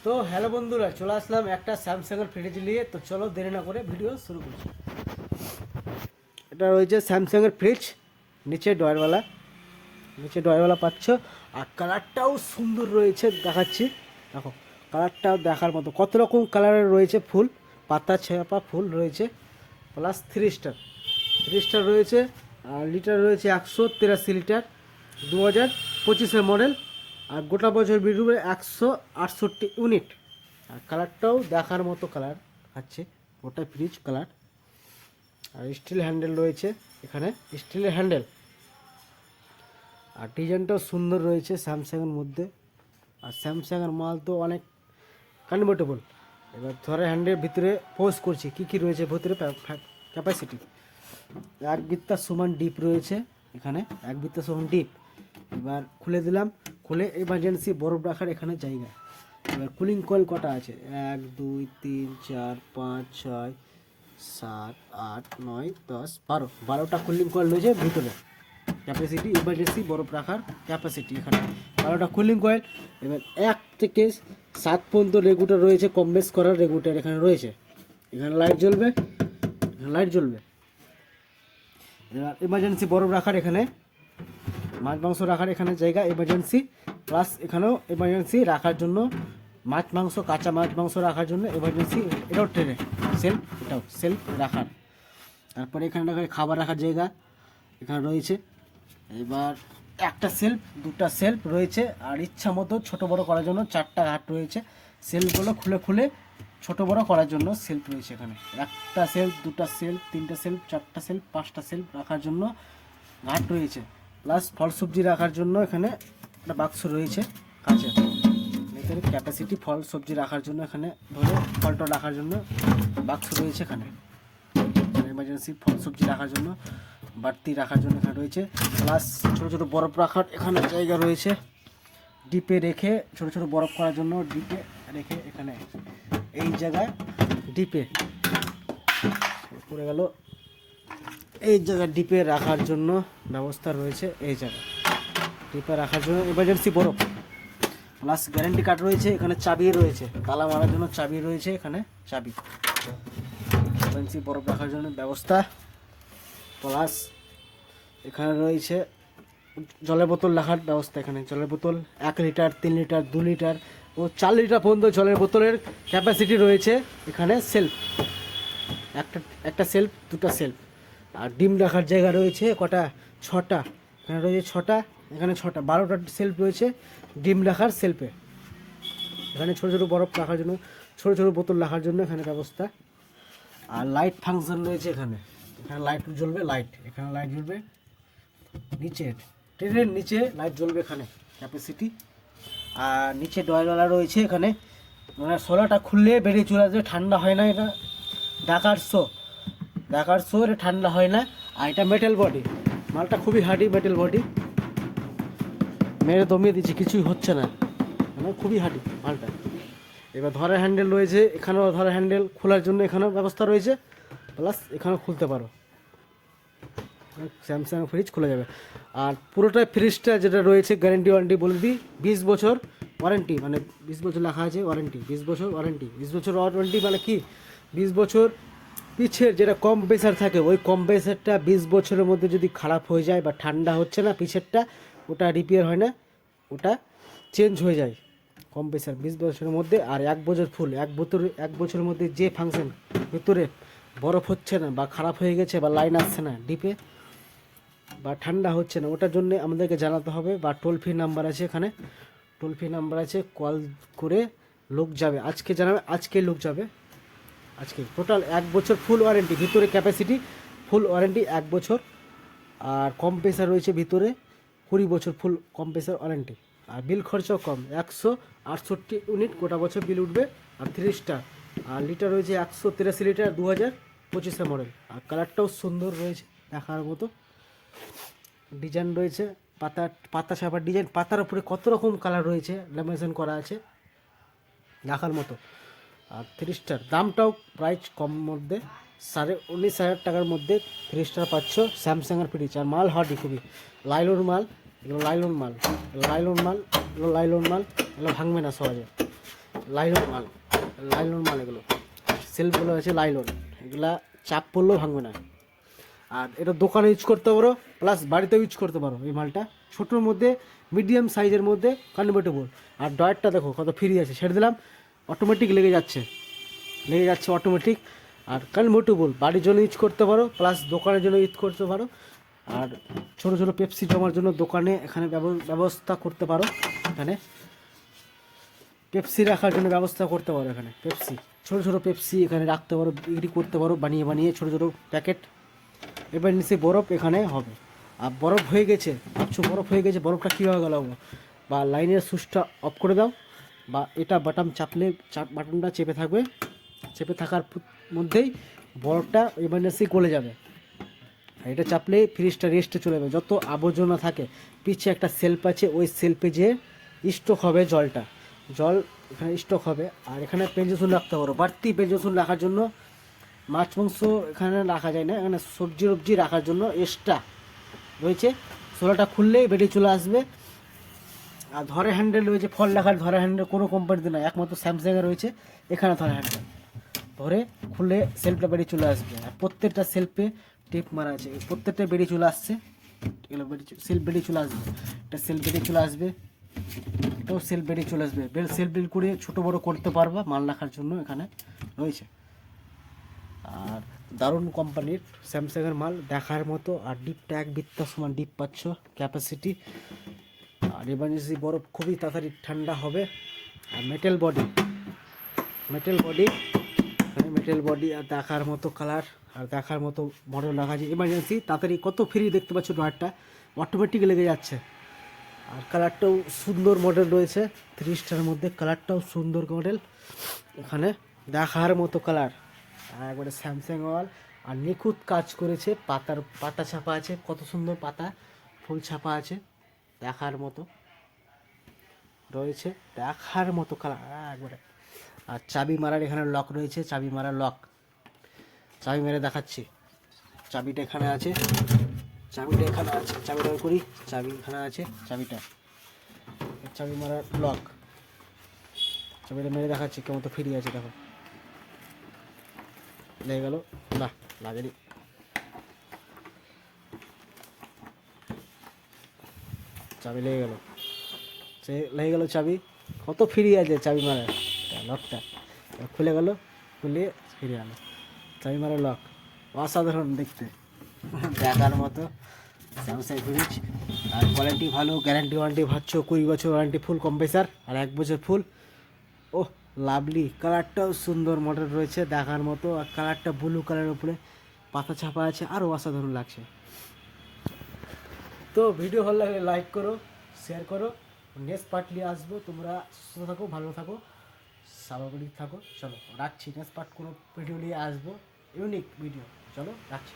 তো হ্যালো বন্ধুরা, চলে আসলাম একটা স্যামসাংয়ের ফ্রিজ নিয়ে। তো চলো দেরি না করে ভিডিও শুরু করছি। এটা রয়েছে স্যামসাংয়ের ফ্রিজ, নিচে ডয়ারওয়ালা পাচ্ছ। আর কালারটাও সুন্দর রয়েছে, দেখাচ্ছি। দেখো কালারটাও দেখার মতো, কত রকম কালারের রয়েছে। ফুল পাতা ছাপা ফুল রয়েছে, প্লাস 3 স্টার রয়েছে। আর লিটার রয়েছে 183 লিটার, 2025-এর মডেল। আর গোটা বছর বেরোবে 168 ইউনিট। আর কালারটাও দেখার মতো কালার আছে, গোটা ফ্রিজ কালার। আর স্টিল হ্যান্ডেল রয়েছে এখানে, স্টিলের হ্যান্ডেল। আর ডিজাইনটাও সুন্দর রয়েছে স্যামসাংয়ের মধ্যে। আর স্যামসাংয়ের মাল তো অনেক কনভার্টেবল। এবার ধরে হ্যান্ডের ভিতরে পোস্ট করছি কী কী রয়েছে ভিতরে। ক্যাপাসিটি 1 বিত্তা সমান ডিপ রয়েছে এখানে, 1 বিত্তা সমান ডিপ। এবার খুলে দিলাম, খুলে এমার্জেন্সি বরফ রাখার এখানে জায়গা। এবার কুলিং কয়েল কটা আছে, 1 2 3 4 5 6 7 8 9 10 12টা কুলিং কয়েল রয়েছে ভিতরে। ক্যাপাসিটি ইমার্জেন্সি বরফ রাখার ক্যাপাসিটি এখানে 12টা কুলিং কয়েল। এবার 1 থেকে 7 পর্যন্ত রেগুলেটর রয়েছে, কম বেশ করার রেগুলেটর এখানে রয়েছে। এখানে লাইট জ্বলবে, এবার এমার্জেন্সি বরফ রাখার এখানে, মাছ মাংস রাখার এখানে জায়গা এমার্জেন্সি। প্লাস এখানেও এমার্জেন্সি রাখার জন্য মাছ মাংস, কাঁচা মাছ মাংস রাখার জন্য এমার্জেন্সি। এটাও ট্রেনে সেলফ, এটাও সেলফ রাখার। তারপরে এখানে খাবার রাখার জায়গা এখানে রয়েছে। এবার একটা সেলফ, দুটা সেলফ রয়েছে। আর ইচ্ছা মতো ছোটো বড়ো করার জন্য 4টা ঘাট রয়েছে। সেলফগুলো খুলে খুলে ছোটো বড়ো করার জন্য সেলফ রয়েছে এখানে। একটা সেলফ, দুটা সেলফ, 3টে সেলফ, 4টা সেলফ, 5টা সেলফ রাখার জন্য ঘাট রয়েছে। প্লাস ফল সবজি রাখার জন্য এখানে একটা বাক্স রয়েছে কাঁচের। এখানে ক্যাপাসিটি ফল সবজি রাখার জন্য, এখানে ধরে ফলটা রাখার জন্য বাক্স রয়েছে এখানে। এমার্জেন্সি ফল সবজি রাখার জন্য, বাড়তি রাখার জন্য এখানে রয়েছে। প্লাস ছোটো ছোটো বরফ রাখার এখানে জায়গা রয়েছে। ডিপে রেখে ছোটো ছোটো বরফ করার জন্য ডিপে রেখে এখানে এই জায়গায় ডিপে পড়ে গেল, এই জায়গায় ডিপে রাখার জন্য ব্যবস্থা রয়েছে। এই জায়গায় ডিপে রাখার জন্য এমার্জেন্সি বরফ। প্লাস গ্যারেন্টি কার্ড রয়েছে এখানে, চাবি রয়েছে, তালা মারার জন্য চাবি রয়েছে এখানে, চাবি। এমার্জেন্সি বরফ রাখার জন্য ব্যবস্থা। প্লাস এখানে রয়েছে জলের বোতল রাখার ব্যবস্থা। এখানে জলের বোতল 1 লিটার, 3 লিটার, 2 লিটার ও 4 লিটার পর্যন্ত জলের বোতলের ক্যাপাসিটি রয়েছে এখানে। সেলফ একটা সেলফ, দুটা সেলফ। আর ডিম রাখার জায়গা রয়েছে কটা, 6টা। এখানে রয়েছে 6টা, এখানে 6টা, 12টা সেলফ রয়েছে ডিম রাখার সেলফে। এখানে ছোটো ছোটো বরফ রাখার জন্য, ছোটো ছোটো বোতল রাখার জন্য এখানে ব্যবস্থা। আর লাইট ফাংশন রয়েছে এখানে, এখানে লাইট জ্বলবে, এখানে লাইট জ্বলবে, নিচে ট্রেনের নিচে লাইট জ্বলবে এখানে ক্যাপাসিটি। আর নিচে ডয়ারওয়ালা রয়েছে এখানে, মানে সোলাটা খুললে বেরিয়ে চলে আসবে, ঠান্ডা হয় না। এটা ঢাকার শো এটা ঠান্ডা হয় না। আর এটা মেটাল বডি, মালটা খুবই হার্ডি মেটাল বডি। মেরে দমিয়ে দিচ্ছি, কিছুই হচ্ছে না, মানে খুবই হার্ডি মালটা। এবার ধরার হ্যান্ডেল রয়েছে এখানেও, ধরার হ্যান্ডেল খোলার জন্য এখানেও ব্যবস্থা রয়েছে। প্লাস এখানেও খুলতে পারো, স্যামসাং ফ্রিজ খুলে যাবে। আর পুরোটা ফ্রিজটা যেটা রয়েছে গ্যারেন্টি ওয়ারেন্টি বলে দিই, 20 বছর ওয়ারেন্টি, মানে 20 বছর লেখা আছে ওয়ারেন্টি, 20 বছর ওয়ারেন্টি। 20 বছর ওয়ারেন্টি মানে কি, 20 বছর পিছের যেটা কম্প্রেসার থাকে, ওই কম্প্রেসারটা 20 বছরের মধ্যে যদি খারাপ হয়ে যায় বা ঠান্ডা হচ্ছে না পিছেরটা, ওটা রিপেয়ার হয় না, ওটা চেঞ্জ হয়ে যায় কম্প্রেসার 20 বছরের মধ্যে। আর 1 বছর ফুল, 1 বছরের মধ্যে যে ফাংশন ভেতরে বরফ হচ্ছে না বা খারাপ হয়ে গেছে বা লাইন আসছে না ডিপে বা ঠান্ডা হচ্ছে না, ওটার জন্য আমাদেরকে জানাতে হবে। বা টোল ফ্রি নাম্বার আছে এখানে, টোল ফ্রি নাম্বার আছে, কল করে লোক যাবে, আজকে জানাবে, আজকে লোক যাবে, আজকে। টোটাল 1 বছর ফুল ওয়ারেন্টি, ভিতরে ক্যাপাসিটি ফুল ওয়ারেন্টি 1 বছর। আর কম্প্রেসার রয়েছে ভিতরে 20 বছর ফুল কম্প্রেসার ওয়ারেন্টি। আর বিল খরচাও কম, 168 ইউনিট গোটা বছর বিল উঠবে। আর 3 স্টার। আর লিটার রয়েছে 183 লিটার, 2025-এর মডেল। আর কালারটাও সুন্দর রয়েছে, দেখার মতো ডিজাইন রয়েছে, পাতা ছাপার ডিজাইন। পাতার উপরে কত রকম কালার রয়েছে, ল্যামিনেশন করা আছে, দেখার মতো। আর 3 স্টার, দামটাও প্রাইস কম মধ্যে, 19,500 টাকার মধ্যে 3 স্টার পাচ্ছ স্যামসাংয়ের ফ্রিজ। আর মাল হার্ডি খুবই, লাইলন মাল, এগুলো লাইলন মাল, এগুলো ভাঙবে না সহজে। লাইলন মাল, লাইলন মাল এগুলো, সেলফগুলো আছে লাইলন, এগুলা চাপ পড়লেও ভাঙবে না। আর এটা দোকানে ইউজ করতে পারো, প্লাস বাড়িতেও ইউজ করতে পারো। এই মালটা ছোটোর মধ্যে, মিডিয়াম সাইজের মধ্যে কনভার্টেবল। আর ডয়ারটা দেখো কত ফ্রি আছে, ছেড়ে দিলাম অটোমেটিক লেগে যাচ্ছে অটোমেটিক। আর কনভার্টেবল, বাড়ির জন্য ইউজ করতে পারো, প্লাস দোকানের জন্য ইউজ করতে পারো। আর ছোটো ছোটো পেপসি জমার জন্য দোকানে এখানে ব্যবস্থা করতে পারো। এখানে পেপসি রাখার জন্য ব্যবস্থা করতে পারো। এখানে পেপসি, ছোটো ছোটো পেপসি এখানে রাখতে পারো, বিক্রি করতে পারো বানিয়ে বানিয়ে ছোটো ছোটো প্যাকেট। এবার নিচে বরফ এখানে হবে। আর বরফ হয়ে গেছে, ভাবছো বরফ হয়ে গেছে, বরফটা কীভাবে গলাবো? বা লাইনের সুইচটা অফ করে দাও, বা এটা বাটন চাপলে বাটনটা চেপে থাকবে, চেপে থাকার মধ্যেই বরফটা এমার্জেন্সি গলে যাবে। আর এটা চাপলে ফ্রিজটা রেস্টে চলে যাবে। যত আবর্জনা থাকে, পিছে একটা সেলফ আছে, ওই সেলফে যে স্টক হবে জল এখানে স্টক হবে। আর এখানে পেঁয়াজ রাখতে পারো, বাড়তি পেঁয়াজ রাখার জন্য। মাছ মাংস এখানে রাখা যায় না, এখানে সবজি রাখার জন্য এক্সট্রা রয়েছে। সোলাটা খুললেই বেরিয়ে চলে আসবে। আর ধরে হ্যান্ডেল রয়েছে, ফল রাখার ধরে হ্যান্ডেল কোনো কোম্পানিতে না, একমাত্র স্যামসাংয়ে রয়েছে এখানে ধরে হ্যান্ডেল। ধরে খুলে সেলফটা বেরিয়ে চলে আসবে। আর প্রত্যেকটা সেলফে টেপ মারা আছে, প্রত্যেকটা বেরিয়ে চলে আসছে। এগুলো সেলফ বেরিয়ে চলে আসবে, এটা সেলফ বেরিয়ে চলে আসবে, এটাও সেলফ বেরিয়ে চলে আসবে। সেলফ বের করে ছোটো বড়ো করতে পারবা মাল রাখার জন্য এখানে রয়েছে। আর দারুণ কোম্পানির স্যামসাংয়ের মাল, দেখার মতো। আর ডিপটা এক বিত্তার সমান ডিপ পাচ্ছ, ক্যাপাসিটি। আর এমার্জেন্সি বরফ খুবই তাড়াতাড়ি ঠান্ডা হবে। আর মেটেল বডি, আর দেখার মতো কালার, আর দেখার মতো মডেল রাখা আছে। এমার্জেন্সি তাড়াতাড়ি কত ফ্রি দেখতে পাচ্ছ, ডয়ারটা অটোমেটিক লেগে যাচ্ছে। আর কালারটাও সুন্দর মডেল রয়েছে, 3 স্টারের মধ্যে কালারটাও সুন্দর মডেল। এখানে দেখার মতো কালার, একবারে স্যামসাং ওয়াল। আর নিখুঁত কাজ করেছে, পাতা ছাপা আছে, কত সুন্দর পাতা ফুল ছাপা আছে, দেখার মতো রয়েছে, দেখার মতো কালার একবারে। আর চাবি মারার এখানে লক রয়েছে, চাবি মারার লক, চাবি মেরে দেখাচ্ছি। চাবিটা এখানে আছে, চাবিটা করি, চাবি এখানে আছে, চাবি মারার লক, চাবিটা মেরে দেখাচ্ছি কেমন তো ফ্রি আছে। দেখো লেগে গেল না, লাগেনি। চাবি লেগে গেল, চাবি কত ফ্রি আছে। চাবি মারার লকটা খুলে গেল, খুলে ফিরে গেল। চাবি মারার লক অসাধারণ দেখতে, দেখার মতো স্যামসাং ফ্রিজ। আর কোয়ালিটি ভালো, গ্যারান্টি ওয়ারেন্টি ভাবছো 20 বছর ওয়ারেন্টি, ফুল কম্প্রেসার, আর 1 বছর ফুল। ও লাভলি, কালারটাও সুন্দর মডেল রয়েছে, দেখার মতো। আর কালারটা ব্লু কালারের উপরে পাতা ছাপা আছে, আরও অসাধারণ লাগছে। তো ভিডিও ভালো লাগলে লাইক করো, শেয়ার করো। নেক্সট পার্ট নিয়ে আসবো। তোমরা সুস্থ থাকো, ভালো থাকো, স্বাভাবিক থাকো। চলো রাখছি, নেক্সট পার্ট কোনো ভিডিও নিয়ে আসবো, ইউনিক ভিডিও। চলো রাখছি।